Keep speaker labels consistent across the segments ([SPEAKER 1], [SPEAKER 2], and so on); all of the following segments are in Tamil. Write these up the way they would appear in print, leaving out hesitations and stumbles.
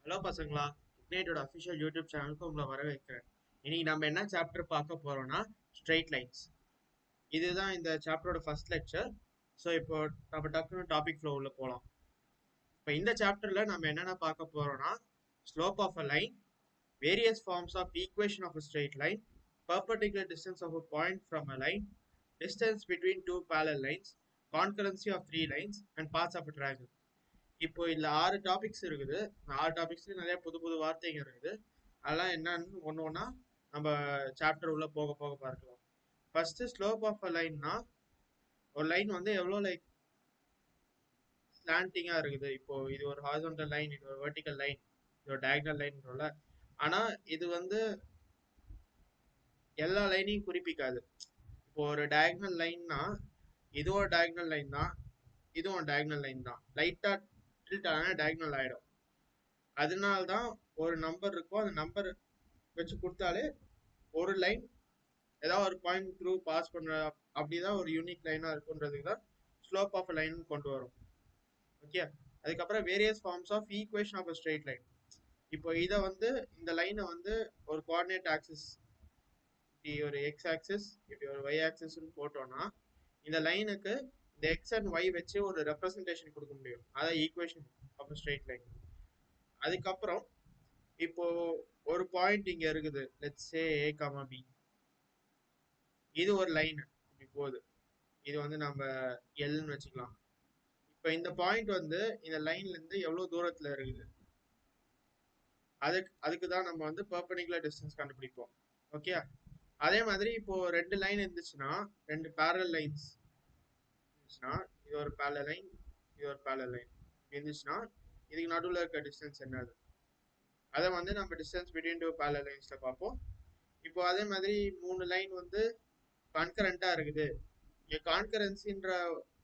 [SPEAKER 1] ஹலோ பசங்களா, இக்னைட்டோட அஃபிஷியல் யூடியூப் சேனலுக்கு உங்களை வரவேற்கிறேன். இன்னைக்கு நம்ம என்ன சாப்டர் பார்க்க போறோம்னா ஸ்ட்ரெயிட் லைன்ஸ். இதுதான் இந்த சாப்டரோட ஃபர்ஸ்ட் லெக்சர். ஸோ இப்போ நம்ம டக்குனு டாபிக் ஃப்ளோ உள்ள போகலாம். இப்போ இந்த சாப்டர்ல நம்ம என்னென்ன பார்க்க போறோம்னா slope of a line, various forms of equation of a straight line, perpendicular distance of a point from a line, distance between two parallel lines, concurrency of three lines, and parts of a triangle. இப்போ இதுல 6 டாபிக்ஸ் இருக்குது. 6 டாபிக்ஸ்ல நிறைய புது புது வார்த்தைங்க இருக்குது. அதெல்லாம் என்னன்னு ஒன்று ஒன்றா நம்ம சாப்டர் உள்ள போக போக பார்க்கலாம். ஃபர்ஸ்ட் ஸ்லோப் ஆஃப் அ லைன்னா, ஒரு லைன் வந்து எவ்வளோ லைக் ஸ்லாண்டிங்காக இருக்குது. இப்போ இது ஒரு ஹாரிசான்டல் லைன், இது ஒரு வெர்டிக்கல் லைன், இது ஒரு டயகனல் லைன்றோம்ல. ஆனால் இது வந்து எல்லா லைனையும் குறிப்பிக்காது. இப்போ ஒரு டயகனல் லைன்னா இது ஒரு டயகனல் லைன் தான், இதுவும் ஒரு டயகனல் லைன் தான். லைட்டாக டில்ட் ஆனால் டயகனல் ஆகிடும். அதனால தான் ஒரு நம்பர் இருக்கும், அந்த நம்பர் வச்சு கொடுத்தாலே ஒரு லைன் ஏதாவது ஒரு பாயிண்ட் த்ரூ பாஸ் பண்ற அப்படிதான் ஒரு யூனிக் லைனா இருக்குன்றதுக்கு தான் ஸ்லோப் ஆஃப் லைன் கொண்டு வரும். ஓகே, அதுக்கப்புறம் various forms of equation of straight line. இப்போ இதை வந்து இந்த லைனை வந்து ஒரு கோஆர்டினேட் ஆக்சிஸ், இப்படி ஒரு எக்ஸ் ஆக்சிஸ், இப்படி ஒரு ஒய் ஆக்சிஸ்ன்னு போட்டோம்னா இந்த லைனுக்கு இந்த எக்ஸ் அண்ட் ஒய் வச்சு ஒரு ரெப்ரசன்டேஷன் கொடுக்க முடியும். அதான் ஈக்குவேஷன் ஆஃப் ஸ்ட்ரெயிட் லைன். அதுக்கப்புறம் இப்போ ஒரு பாயிண்ட் இங்க இருக்குது, let's say A comma B. இது ஒரு லைன் இப்படி போகுது, இது வந்து நம்ம எல்னு வச்சுக்கலாம். இப்போ இந்த பாயிண்ட் வந்து இந்த லைன்ல இருந்து எவ்வளவு தூரத்துல இருக்குது, அதுக்கு தான் நம்ம வந்து பெர்பெண்டிகுலர் டிஸ்டன்ஸ் கண்டுபிடிப்போம். ஓகே, அதே மாதிரி இப்போ ரெண்டு லைன் இருந்துச்சுன்னா, ரெண்டு பேரலல் லைன்ஸ் இருந்துச்சுன்னா, இது ஒரு பேரலல் லைன், இது ஒரு பேரலல் லைன் இருந்துச்சுன்னா, இதுக்கு நடுவில் இருக்க டிஸ்டன்ஸ் என்னது, அதை வந்து நம்ம டிஸ்டன்ஸ் பிட்வீன் டூ பேரலல் லைன்ஸ்ல பார்ப்போம். இப்போ அதே மாதிரி மூணு லைன் வந்து கன்கரண்டா இருக்குது. இங்க கான்கரன்சின்ற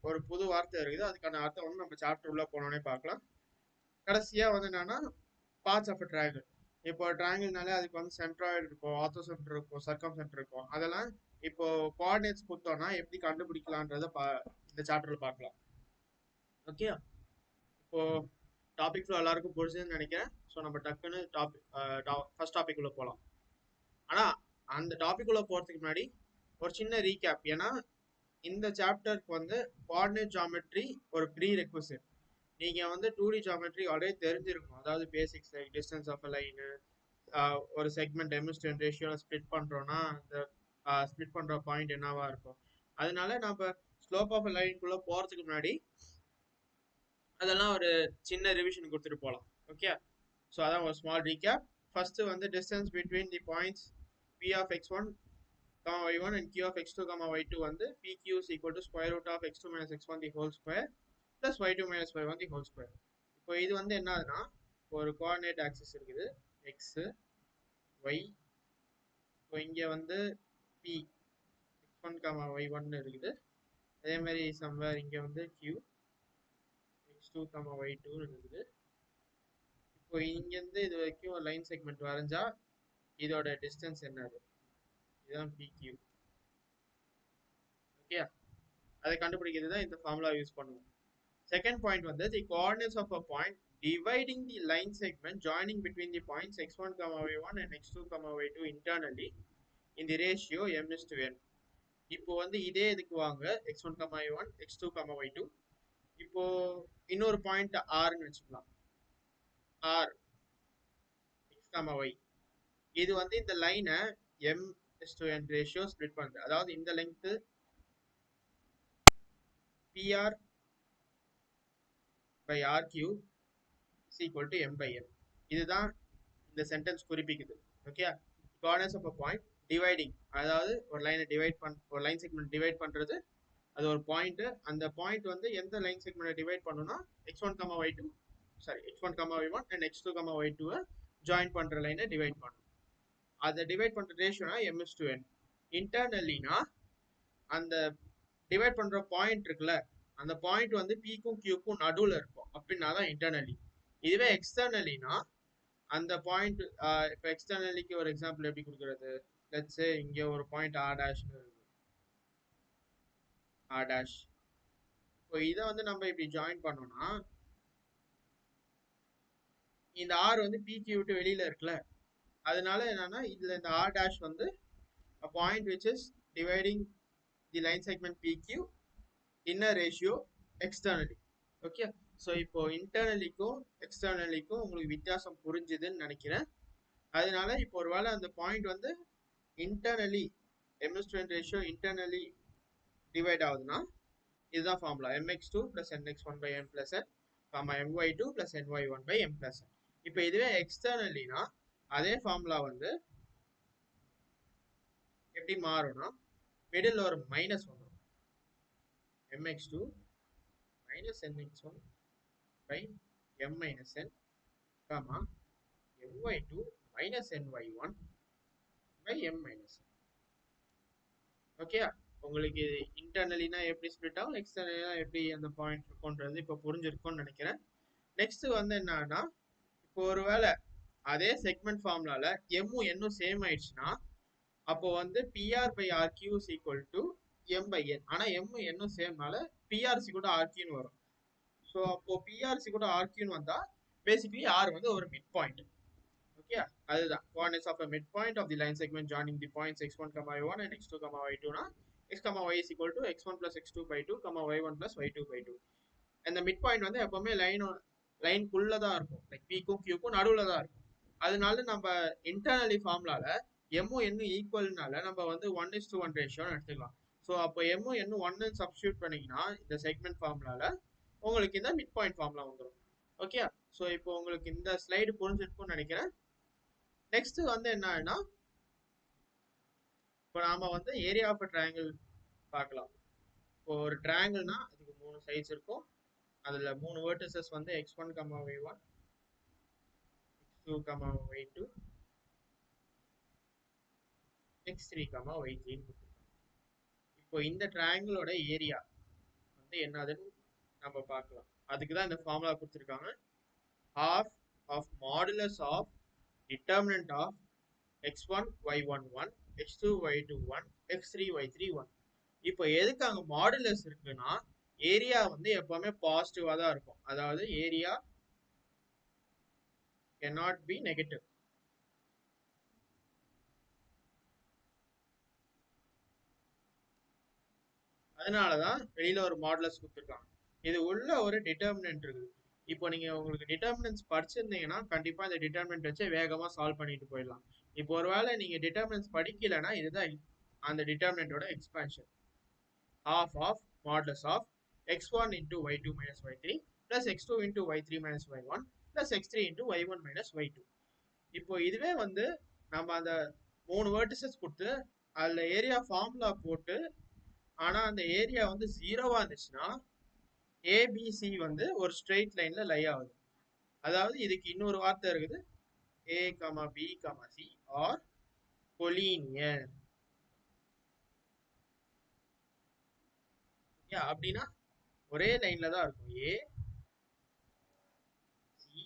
[SPEAKER 1] ஒரு புது வார்த்தை இருக்குது, அதுக்கான அர்த்தம் வந்து நம்ம சாப்டர் உள்ள போனோடனே பார்க்கலாம். கடைசியா வந்து என்னன்னா பார்ட்ஸ் ஆஃப் ட்ரையாங்கிள். இப்போ ட்ரையாங்கிள்னாலே அதுக்கு வந்து சென்ட்ராய்டு இருக்கும், ஆர்த்தோ சென்டர் இருக்கும், சர்க்கம் சென்டர் இருக்கும். அதெல்லாம் இப்போ கோஆர்டினேட்ஸ் கொடுத்தோம்னா எப்படி கண்டுபிடிக்கலான்றத இந்த சாப்டர்ல பார்க்கலாம். ஓகே, இப்போ டாபிக் ஃப்ளோ எல்லாருக்கும் புரிஞ்சுதுன்னு நினைக்கிறேன். ஸோ நம்ம டக்குன்னு ஃபர்ஸ்ட் டாபிக் உள்ள போகலாம். ஆனா அந்த டாபிக் உள்ள போறதுக்கு முன்னாடி ஒரு சின்ன ரீகேப். ஏன்னா இந்த சாப்டருக்கு வந்து கோஆர்டினேட் ஜியோமெட்ரி ஒரு ப்ரீ ரெக்வசிட். நீங்க வந்து 2D ஜியோமெட்ரி ஆல்ரெடி தெரிஞ்சிருக்கும். அதாவது basics like distance of line, ஒரு செக்மெண்ட் எமிஸ்டன் ரேஷியோல ஸ்ப்ளிட் பண்றோம்னா அந்த ஸ்ப்ளிட் பண்ற பாயிண்ட் என்னவா இருக்கும். அதனால நம்ம ஸ்லோப் ஆஃப் லைனுக்குள்ள போறதுக்கு முன்னாடி அதெல்லாம் ஒரு சின்ன ரிவிஷன் கொடுத்துட்டு போகலாம். ஓகே, ஸோ அதான் ஒரு ஸ்மால் ரீகேப். ஃபர்ஸ்ட் வந்து distance between the points P of x1, y1 and q of x2, y2 வந்து pq is equal to square root of x2 minus x1 the whole square plus y2 minus y1 the whole square. இப்போ இது வந்து என்னதுன்னா, ஒரு கோஆர்டினேட் ஆக்சிஸ் இருக்குது x y. இப்போ இங்கே வந்து p x1 y1 இருக்குது. அதே மாதிரி சம்வேர் இங்கே வந்து q x2 y2 இருக்குது. இப்போ இங்கேருந்து இது வரைக்கும் ஒரு லைன் செக்மெண்ட் வரைஞ்சா இதோட டிஸ்டன்ஸ் என்னது, இதுதான் pq. ஓகே, அதை கண்டுபிடிக்கிறது தான் இந்த ஃபார்முலா யூஸ் பண்ணுவோம். Second point வந்து the coordinates of a point dividing the line segment joining between the points x1, y1 and x2, y2 internally in the ratio m:n. இப்போ வந்து இதே இதுக்கு வாங்க, x1, y1, x2, y2. இப்போ இன்னொரு பாயிண்ட் ஆர்னு வச்சுக்கலாம். r x, y. இது வந்து இந்த லைனை m:n ரேஷியோ ஸ்ப்ளிட் பண்ணுது. அதாவது இந்த length pr by r cube is equal to m by n. இதுதான் இந்த சென்டென்ஸ் குறிப்பிக்குது. Okay, coordinates of a point dividing, அதாவது ஒரு லைனை ஒரு லைன் செக்மெண்ட் டிவைட் பண்றது. அது ஒரு பாயிண்ட், அந்த பாயிண்ட் வந்து எந்த லைன் செக்மெண்ட் டிவைட் பண்ணுனா x1, y2, x1, y1 and x2, y2 join பண்ற லைனை டிவைட் பண்ணும். அதை டிவைட் பண்ற ரேஷியோனா m:n. இன்டர்னலினா அந்த டிவைட் பண்ற பாயிண்ட் இருக்குல்ல, அந்த பாயிண்ட் வந்து pக்கும் qக்கும் நடுவுல இருக்கும், அப்படின்னா தான் இன்டர்னலி. இதுவே எக்ஸ்டர்னலினா அந்த பாயிண்ட், இப்போ எக்ஸ்டர்னலிக்கு ஒரு எக்ஸாம்பிள் எப்படி கொடுக்குறது, லெட்ஸ் சே இங்கே ஒரு பாயிண்ட் r டேஷ்னு இருக்கு, r டேஷ். இப்போ இதை வந்து நம்ம இப்படி ஜாயின் பண்ணோம்னா இந்த r வந்து pq விட்டு வெளியில இருக்குல்ல, அதனால என்னன்னா இதுல இந்த r dash வந்து a point which is dividing the line segment pq in a ratio externally. Okay, so இப்போ இன்டர்னலிக்கும் எக்ஸ்டர்னலிக்கும் உங்களுக்கு வித்தியாசம் புரிஞ்சுதுன்னு நினைக்கிறேன். அதனால இப்போ ஒருவேளை அந்த பாயிண்ட் வந்து internally mx2 ratio internally divide ஆகுதுன்னா இதுதான் formula mx2 plus nx1 by m plus n, my2 plus ny1 by m plus n. இப்போ இதுவே எக்ஸ்டர்னலினா அதே ஃபார்முலா வந்து எப்படி மாறும்னா மிடில் ஒரு மைனஸ் வந்துடும், mx2 minus nx1 by m minus n, my2 minus ny1 by m minus n. Okay, உங்களுக்கு இன்டர்னலினா எப்படி ஸ்ப்ளிட் ஆகும், எக்ஸ்டர்னலினா எப்படி அந்த பாயிண்ட் இருக்கும்ன்றது இப்போ புரிஞ்சிருக்கும்னு நினைக்கிறேன். நெக்ஸ்ட் வந்து என்னன்னா, இப்போ ஒருவேளை அதே செக்மெண்ட் ஃபார்முலால எம்மும் என்னும் சேம் ஆயிடுச்சுன்னா அப்போ வந்து PR by RQ is equal to M by N. ஆனால் எம்மும் என்னும் சேம்னால பிஆர்சி கூட ஆர்கியூன்னு வரும். ஸோ அப்போ பிஆர்சி கூட ஆர்கியூன்னு வந்தா பேசிக்கலி ஆர் வந்து ஒரு மிட் பாயிண்ட். ஓகே, அதுதான் coordinates of a midpoint of the line segment joining the points x1, y1 and x2, y2 னா x, y is equal to x1 plus x2 by 2, y1 plus y2 by 2. அந்த மிட் பாயிண்ட் வந்து எப்பவுமே லைனுக்குள்ள தான் இருக்கும், லைக் பிக்கும் கியூக்கும் நடுவில் தான் இருக்கும். அதனால நம்ம இன்டர்னலி ஃபார்முலால எம்மும் என்னும் ஈக்குவல்னால நம்ம வந்து 1:1 ரேஷியோன்னு எடுத்துக்கலாம். ஸோ அப்போ எம்மும் என்னும் 1 சப்ஸ்டியூட் பண்ணிங்கன்னா இந்த செக்மெண்ட் ஃபார்முலால உங்களுக்கு இந்த மிட் பாயிண்ட் ஃபார்முலா வந்துடும். ஓகே, ஸோ இப்போ உங்களுக்கு இந்த ஸ்லைடு புரிஞ்சிருக்கும்னு நினைக்கிறேன். நெக்ஸ்ட் வந்து என்னன்னா, இப்போ நாம வந்து ஏரியா ஆஃப் ட்ரையாங்கிள் பார்க்கலாம். இப்போ ஒரு ட்ரையாங்கிள்னா அதுக்கு 3 சைட்ஸ் இருக்கும். அதுல 3 வெர்டிசஸ் வந்து x1, y1, x2, y2, x3, y3. இப்போ இந்த ட்ரையாங்கிளோட ஏரியா வந்து என்னதுன்னு நம்ம பார்க்கலாம். அதுக்கு தான் இந்த ஃபார்முலா கொடுத்துருக்காங்க. half of modulus of determinant of x1, y11, x2, y21, x3, y31. இப்போ எதுக்கு அங்க மாடுலஸ் இருக்குன்னா ஏரியா வந்து எப்பவுமே பாசிட்டிவா தான் இருக்கும். அதாவது ஏரியா cannot be negative. அதனாலதான் வெளியில ஒரு மாடுலஸ் கொடுத்துருக்காங்க. இது உள்ள ஒரு டிட்டர்மினன்ட் இருக்குது. இப்போ நீங்க உங்களுக்கு டிட்டர்மினன்ஸ் படிச்சிருந்தீங்கன்னா கண்டிப்பா இந்த டிட்டர்மினன்ட் வச்சு வேகமா சால்வ் பண்ணிட்டு போயிடலாம். இப்போ ஒருவேளை நீங்க டிட்டர்மினன்ஸ் படிக்கலைன்னா இதுதான் அந்த டிட்டர்மினன்ட்டோட expansion. half of modulus of x1 into y2 minus y3 plus x2 into y3 minus y1 plus x3 into y1 minus y2. இப்போ இதுவே வந்து நம்ம அந்த 3 வெர்டிசஸ் கொடுத்து அதுல ஏரியா ஃபார்முலா போட்டு ஆனா அந்த ஏரியா வந்து 0வா இருந்துச்சுன்னா ஏபிசி வந்து ஒரு ஸ்ட்ரெயிட் லைன்ல லை ஆகுது. அதாவது இதுக்கு இன்னொரு வார்த்தை இருக்குது, a, b, c are collinear. அப்படின்னா ஒரே லைன்ல தான் இருக்கும், ஏ சி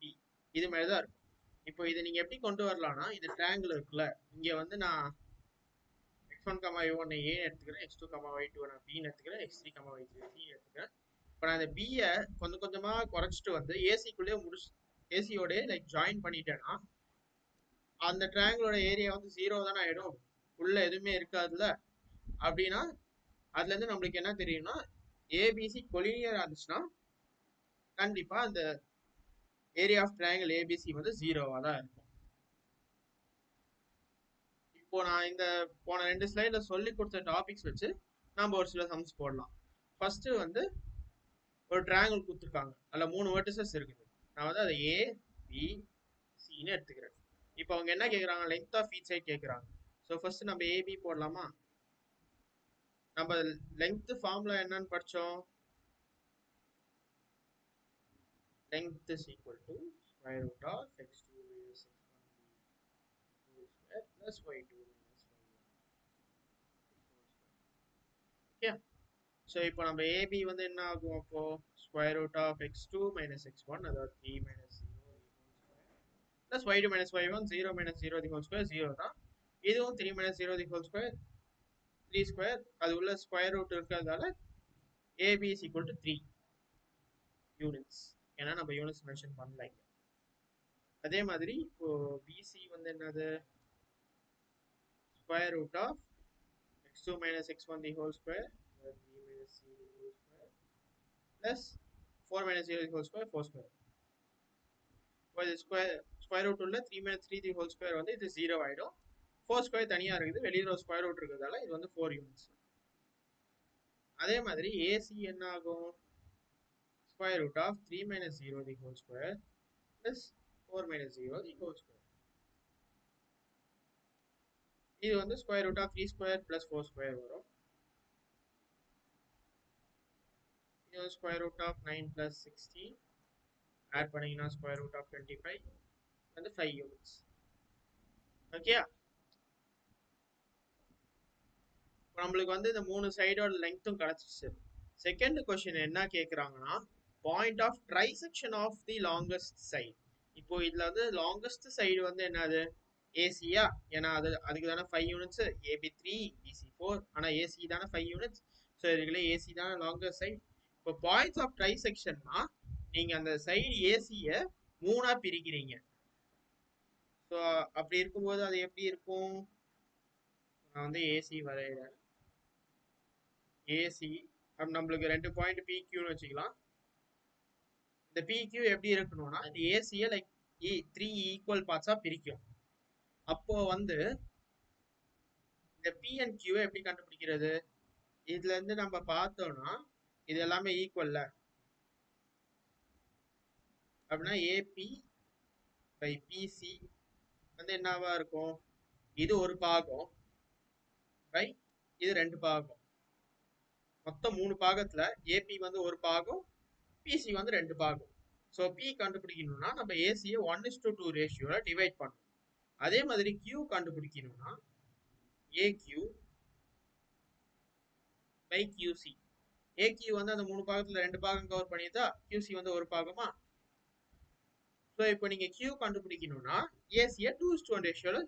[SPEAKER 1] டி இது மாதிரி தான் இருக்கும். இப்போ இதை நீங்க எப்படி கொண்டு வரலாம்னா, இது ட்ரையாங்கிள் இருக்குல்ல, இங்க வந்து நான் x1, y1 ஏ எடுத்துக்கிறேன், x2, y2 நான் b எடுத்துக்கிறேன், x3, y3 c எடுத்துக்கிறேன். இப்போ நான் இந்த b-ய கொஞ்சம் கொஞ்சமா குறைச்சிட்டு வந்து ஏசிக்குள்ளேயே ஏசியோட லைக் ஜாயின் பண்ணிட்டேன்னா அந்த ட்ரையாங்கிளோட ஏரியா வந்து 0 தானே ஆயிடும், உள்ள எதுவுமே இருக்காதுல்ல. அப்படின்னா அதுல இருந்து நம்மளுக்கு என்ன தெரியும்னா ஏபிசி கொலினியரா இருந்துச்சுன்னா கண்டிப்பா அந்த ஏரியா ஆஃப் ட்ரையாங்கிள் ஏபிசி வந்து 0வா தான் இருக்கும். இப்போ நான் இந்த போன 2 ஸ்லைட்ல சொல்லி கொடுத்த டாபிக்ஸ் வச்சு நம்ம ஒரு சில சம்ஸ் போடலாம். ஃபர்ஸ்ட் வந்து ஒரு ட்ரையாங்கிள் கொடுத்துருக்காங்க, அதுல 3 வெர்டிசஸ் இருக்குது. நான் வந்து அதை ஏ பி சின்னு எடுத்துக்கிறேன். இப்போ அவங்க என்ன கேட்குறாங்க, லென்த் ஆஃப் ஈச் சைட் கேட்குறாங்க. ஸோ ஃபர்ஸ்ட் நம்ம ஏபி போடலாமா? நம்ம லென்த் ஃபார்முலா என்னன்னு படிச்சோம், length is equal to square root of x2 minus x1 square plus y2 minus y1. Okay, so இப்போ நம்ம ab வந்து என்ன ஆகும், அப்போ square root of x2 minus x1 அதாவது 3 minus 0 plus y2 minus y1 0 minus 0 the whole square 0 தான். இதுவும் 3 minus 0 the whole square 3 square, அது உள்ள ஸ்கொயர் ரூட் இருக்கிறதால ab is equal to 3 units. ஏன்னா நம்ம யூனிட்ஸ் மென்ஷன் பண்ணல. அதே மாதிரி இப்போ பிசி வந்து என்னது, square root of x2 minus x1 the whole square b minus c the whole square plus 4 minus 0 the whole square 4 square. இப்போ இது ஸ்கொயர் ரூட் உள்ள 3 minus 3 the whole square வந்து இது 0 ஆயிடும். 4 ஸ்கொயர் தனியா இருக்குது, வெளியில ஒரு ஸ்கொயர் ரூட் இருக்கிறதால இது வந்து 4 யூனிட்ஸ். அதே மாதிரி ஏசி என்ன ஆகும், square root of 3 minus 0 the whole square plus 4 minus 0 the whole square. இது வந்து square root of 3 square plus 4 square வரும். இது வந்து square root of 9 plus 16 add பண்ணீங்கன்னா square root of 25 வந்து 5 units. ஓகே, நம்மளுக்கு வந்து இந்த மூணு சைடோட லெங்க்த்தும் கிடைச்சிச்சு. செகண்ட் கொஸ்டின் என்ன கேட்குறாங்கன்னா, point of trisection of the longest side. இப்போ இதுல வந்து லாங்கஸ்ட் சைடு வந்து என்னது, ஏசியா, ஏன்னா அதுக்கு தானே 5 யூனிட்ஸ், ஏபி 3 பிசி 4, ஆனால் ஏசி தானே 5 யூனிட்ஸ். ஸோ இதுக்குள்ள ஏசி தானே லாங்கஸ்ட் சைடு. இப்போ பாயிண்ட்ஸ் ஆஃப் ட்ரைசெக்ஷன்னா நீங்கள் அந்த சைடு ஏசியை மூணாக பிரிக்கிறீங்க. ஸோ அப்படி இருக்கும்போது அது எப்படி இருக்கும், நான் வந்து ஏசி வரைகிறேன். ஏசி நம்மளுக்கு 2 பாயிண்ட் பிக்யூன்னு வச்சுக்கலாம். இந்த பிக்யூ எப்படி இருக்கணும்னா, இந்த ஏசியை லைக் 3 ஈக்குவல் பார்ட்ஸாக பிரிக்கும். அப்போ வந்து இந்த பி அண்ட் கியூ எப்படி கண்டுபிடிக்கிறது, இதுல இருந்து நம்ம பார்த்தோம்னா இது எல்லாமே ஈக்குவல்ல, அப்படின்னா ஏபி பை பிசி வந்து என்னவா இருக்கும், இது ஒரு பாகம் பை இது 2 பாகம், மொத்தம் 3 பாகத்துல ஏபி வந்து ஒரு பாகம், பிசி வந்து 2 பாகம். ஸோ பி கண்டுபிடிக்கணும்னா நம்ம ஏசியை 1:2 ரேஷியோல டிவைட் பண்ணணும். அதே மாதிரி கியூ கண்டுபிடிக்கணும்னா ஏக்யூ பை கியூசி. ஏக்யூ வந்து அந்த 3 பாகத்துல 2 பாகம் கவர் பண்ணியதா, கியூசி வந்து ஒரு பாகமா. ஸோ இப்போ நீங்க கியூ கண்டுபிடிக்கணும்னா ஏசியை 2:1 ரேஷியோல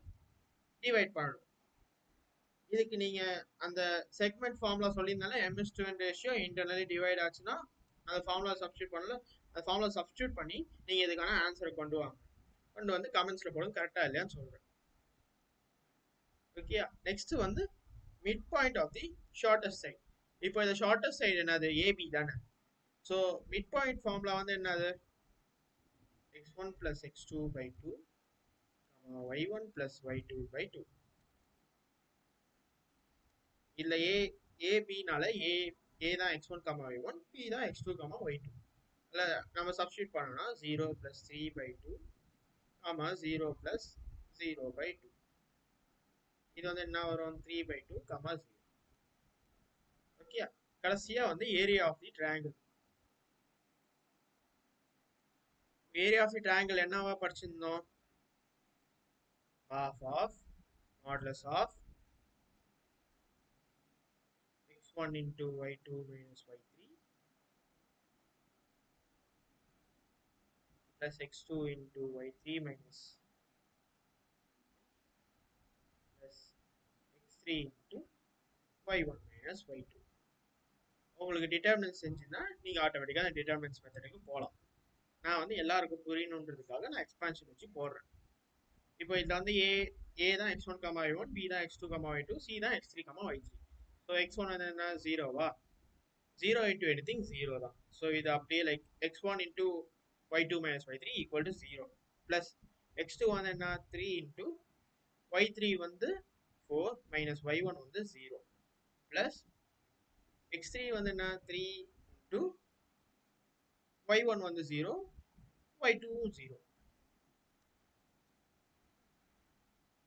[SPEAKER 1] டிவைட் பண்ணணும். இதுக்கு நீங்க அந்த செக்மெண்ட் ஃபார்முலா சொல்லியிருந்தாலும் m:1 ரேஷியோ இன்டர்னலி டிவைட் ஆச்சுன்னா அந்த ஃபார்முலா சப்ஸ்டியூட் பண்ணல, அந்த ஃபார்முலா சப்ஸ்டியூட் பண்ணி நீங்க இதுக்கான ஆன்சரை கொண்டு வந்து கமெண்ட்ஸ்ல போடுங்க கரெக்டா இல்லையான்னு சொல்றேன். ஓகே, நெக்ஸ்ட் வந்து mid point of the shortest side. இப்போ இந்த ஷார்ட்டஸ்ட் சைடு என்னது, ஏபி தானே. ஸோ மிட் பாயிண்ட் ஃபார்முலா வந்து என்னது, x1 plus x2 by 2 y1 plus y2 by 2. இல்ல ஏபினால ஏ தான் x1 y1, பி தான் x2 y2. இல்ல நம்ம சப்ஸ்டியூட் பண்ணோம்னா 0 plus 3 by 2 0 plus 0 by 2. இது வந்து என்ன வரும், 3 by 2 0. ஓகே, கடைசியா வந்து area of the triangle. Area of the triangle என்னவா படிச்சிருந்தோம், half of modulus of x1 into y2 minus y3 plus x2 into y3 minus plus x3 into y1 minus y2. உங்களுக்கு டிட்டர்மினன்ஸ் செஞ்சுன்னா நீங்கள் ஆட்டோமேட்டிக்காக அந்த டிட்டர்மினன்ஸ் மெத்தடுக்கு போகலாம். நான் வந்து எல்லாருக்கும் புரியணுன்றதுக்காக நான் எக்ஸ்பான்ஷன் வச்சு போடுறேன். இப்போ இதில் வந்து ஏ தான் x1 y1, பி தான் x2 y2, சி தான் x3 y3. ஸோ x1 வந்து என்ன, 0வா, 0 into anything 0 தான். ஸோ இது அப்படியே like x1 into y2 minus y3 equal to 0 plus x2 வந்து என்ன, 3 into y3 வந்து 4 minus y1 வந்து 0 plus x3 வந்து என்ன, 3 into y1 வந்து 0, y2 0.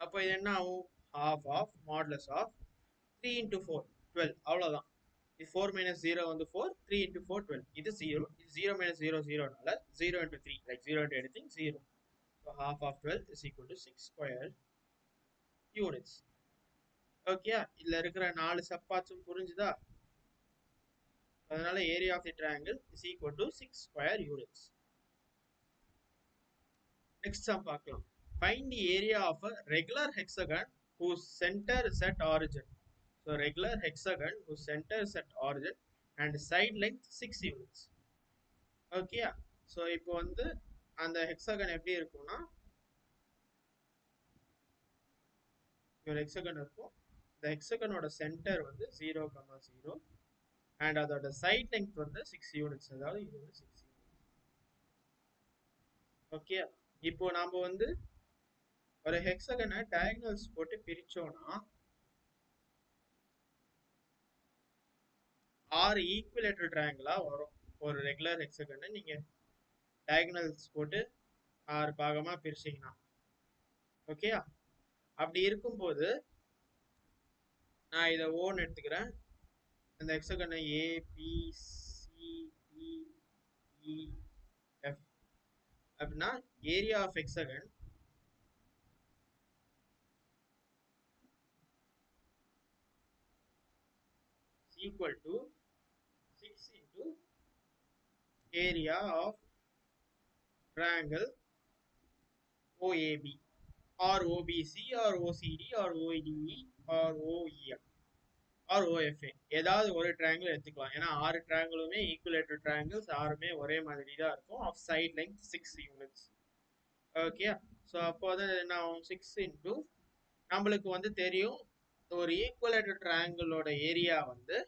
[SPEAKER 1] அப்போ இது என்ன ஆகும், half of modulus of 3 into 4 12. அவ்வளோதான். இது 4 minus 0 வந்து 4, 3 into 4 12. இது 0, இது 0 minus 0 0னால 0 into 3 like 0 into anything 0. So half of 12 is equal to 6 square units. Okay, இதுல இருக்கிற 4 சப்பாச்சும் புரிஞ்சுதா. அதனால area of the triangle is equal to 6 square units. Next sum பார்க்கலாம். Find the area of a regular hexagon whose center is at origin. So regular hexagon whose center is at origin and side length 6 units. Okay, so இப்போ வந்து அந்த ஹெக்ஸாகன் எப்படி இருக்கும்னா ஒரு ஹெக்ஸாகன் இருக்கும். இந்த ஹெக்ஸாகனோட சென்டர் வந்து 0,0 அண்ட் அதோட சைட் லெங்த் வந்து 6 யூனிட்ஸ், அதாவது இது வந்து 6 யூனிட்ஸ். ஓகே, இப்போ நாம வந்து ஒரு ஹெக்ஸாகனை டயகனல்ஸ் போட்டு பிரிச்சோம்னா 6 ஈக்குவலேட்டர் ட்ரையாங்கிளா வரும். ஒரு ரெகுலர் ஹெக்ஸாகனை நீங்க டயகனல்ஸ் போட்டு 6 பாகமா பிரிச்சீங்கன்னா, ஓகே. அப்படி இருக்கும்போது நான் இதை ஓன்னு எடுத்துக்கிறேன். இந்த ஹெக்ஸாகனை A B C D E F அப்படின்னா area of hexagon equal to 6 into area of triangle OAB or OBC or OCD or ODE or OEF or OFA. ஏதாவது ஒரு ட்ரையாங்கிள் எடுத்துக்கலாம். ஏன்னா 6 ட்ரையாங்கிளுமே ஈக்குவலேட்டர் ட்ரையாங்கிள்ஸ், ஆறுமே ஒரே மாதிரி தான் இருக்கும். Off side length 6 units. Okay, so அப்போ வந்து என்ன ஆகும், 6 இன்டூ நம்மளுக்கு வந்து தெரியும் ஒரு ஈக்குவலேட்டர் ட்ரையாங்கிளோட ஏரியா வந்து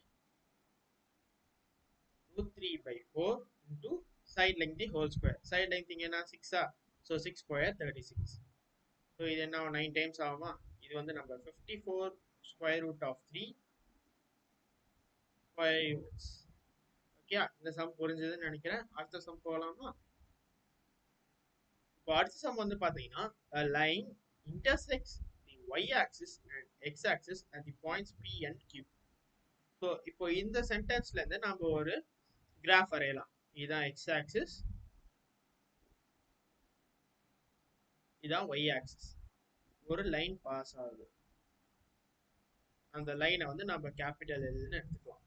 [SPEAKER 1] 3/4 into side length the whole square. Side length இங்க என்ன 6 so 6 square 36. so இது என்ன 9 times ஆகுமா. இது வந்து நம்ம 54 square root of 3 square units. Okay, இந்த சம் புரிஞ்சதுன்னு நினைக்கிறேன். அடுத்த சம் போகலாமா. இப்போ அடுத்த சம் வந்து பாத்தீங்கன்னா a line intersects the y axis and x axis at the points P and Q. So இப்போ இந்த சென்டென்ஸ்ல இருந்து நம்ம ஒரு கிராஃப் வரையலாம். இதுதான் x axis, இதான் y axis. ஒரு லைன் பாஸ் ஆகுது. அந்த லைனை வந்து நம்ம கேபிட்டல் எல்னு எடுத்துக்கலாம்.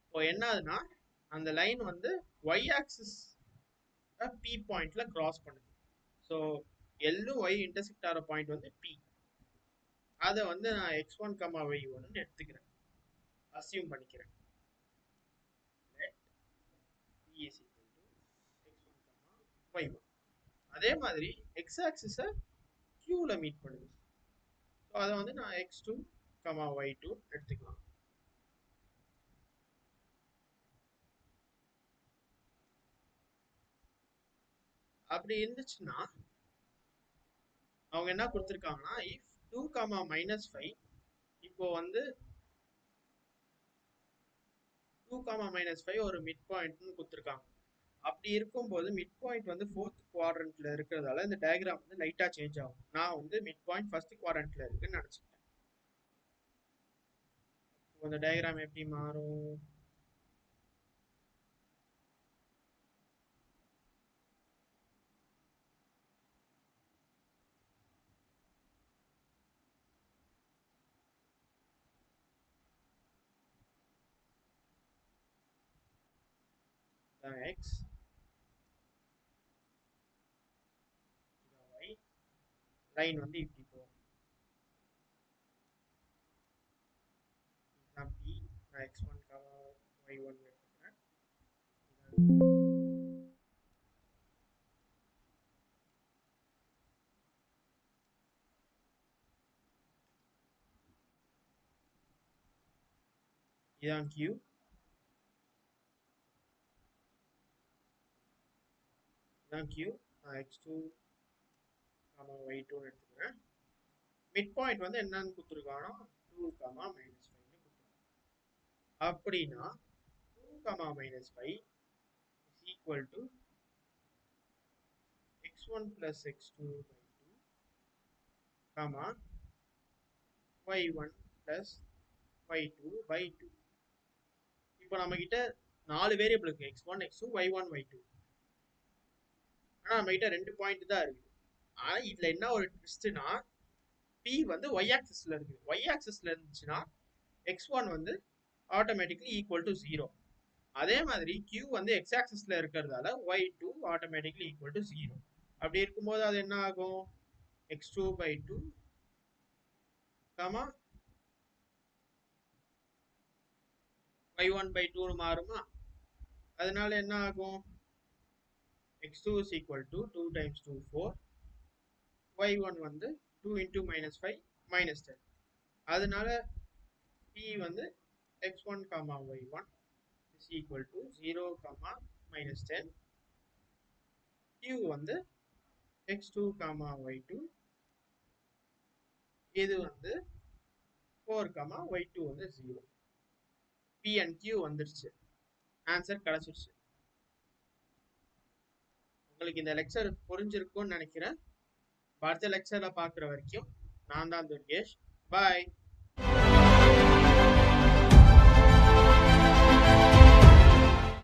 [SPEAKER 1] இப்போ என்ன ஆகுதுன்னா அந்த லைன் வந்து y ஆக்சிஸ் P பாயிண்ட்ல கிராஸ் பண்ணுது. ஸோ எல்லும் y இன்டர்செக்ட் ஆகிற பாயிண்ட் வந்து P. அதை வந்து நான் x1, y1 எடுத்துக்கிறேன், அசியூம் பண்ணிக்கிறேன். Let P is equal to x1, y1. அதே மாதிரி x ஆக்சிஸை Qல மீட் பண்ணுது. ஸோ அதை வந்து நான் x2, y2 எடுத்துக்கலாம். அப்படி இருந்துச்சுன்னா அவங்க என்ன கொடுத்துருக்காங்கன்னா if 2, -5 இப்போ வந்து 2, -5 ஒரு மிட் பாயிண்ட்னு கொடுத்துருக்காங்க. அப்படி இருக்கும்போது மிட் பாயிண்ட் வந்து 4th குவாட்ரண்ட்ல இருக்கிறதால இந்த டயக்ராம் வந்து லைட்டா சேஞ்ச் ஆகும். நான் வந்து மிட் பாயிண்ட் 1st குவாட்ரண்ட்ல இருக்குன்னு நினைச்சிட்டேன். இந்த டயக்ராம் எப்படி மாறும், x y லைன் வந்து இப்படி போகும். நான் p நான் x1, y1 எடுத்துக்கிறேன். இதான் q, இதான் q. நான் x2, y2 எடுத்துக்கிறேன். மிட் பாயிண்ட் வந்து என்னன்னு கொடுத்துருக்கானோ 2, -5 அப்படின்னா 2, -5 is equal to x1 plus x2 by 2, y1 plus y2 by 2. இப்போ நம்ம கிட்ட 4 வேரியபிள் இருக்கு, x1, x2, y1, y2. ஆனா நம்ம கிட்ட 2 பாயிண்ட் தான் இருக்கு. ஆனா இதுல என்ன ஒரு ட்விஸ்ட்னா p வந்து y ஆக்சிஸ்ல இருக்கு. y ஆக்சிஸ்ல இருந்துச்சுன்னா x1 வந்து ஆட்டோமேட்டிக்கலி ஈக்குவல் டு 0. அதே மாதிரி q வந்து x ஆக்சிஸ்ல இருக்கிறதால y2 ஆட்டோமேட்டிக்கலி ஈக்குவல் டு 0. அப்படி இருக்கும்போது அது என்ன ஆகும், x2 by 2, y1 by 2 மாறுமா. அதனால என்ன ஆகும்? x2 is equal to 2 times 2 4, y1 வந்து 2 into minus 5 minus 10. அதனால p வந்து x1 comma y1 is equal to 0 comma minus 10. q வந்து x2 comma y2, இது வந்து 4 comma y2 வந்து 0. p and q வந்துருச்சு, ஆன்சர் கிடைச்சிருச்சு. உங்களுக்கு இந்த லெக்சர் புரிஞ்சிருக்கும்னு நினைக்கிறேன். அடுத்த லெக்சர்ல பார்க்குற வரைக்கும் நான் தான் துர்கேஷ். பாய்.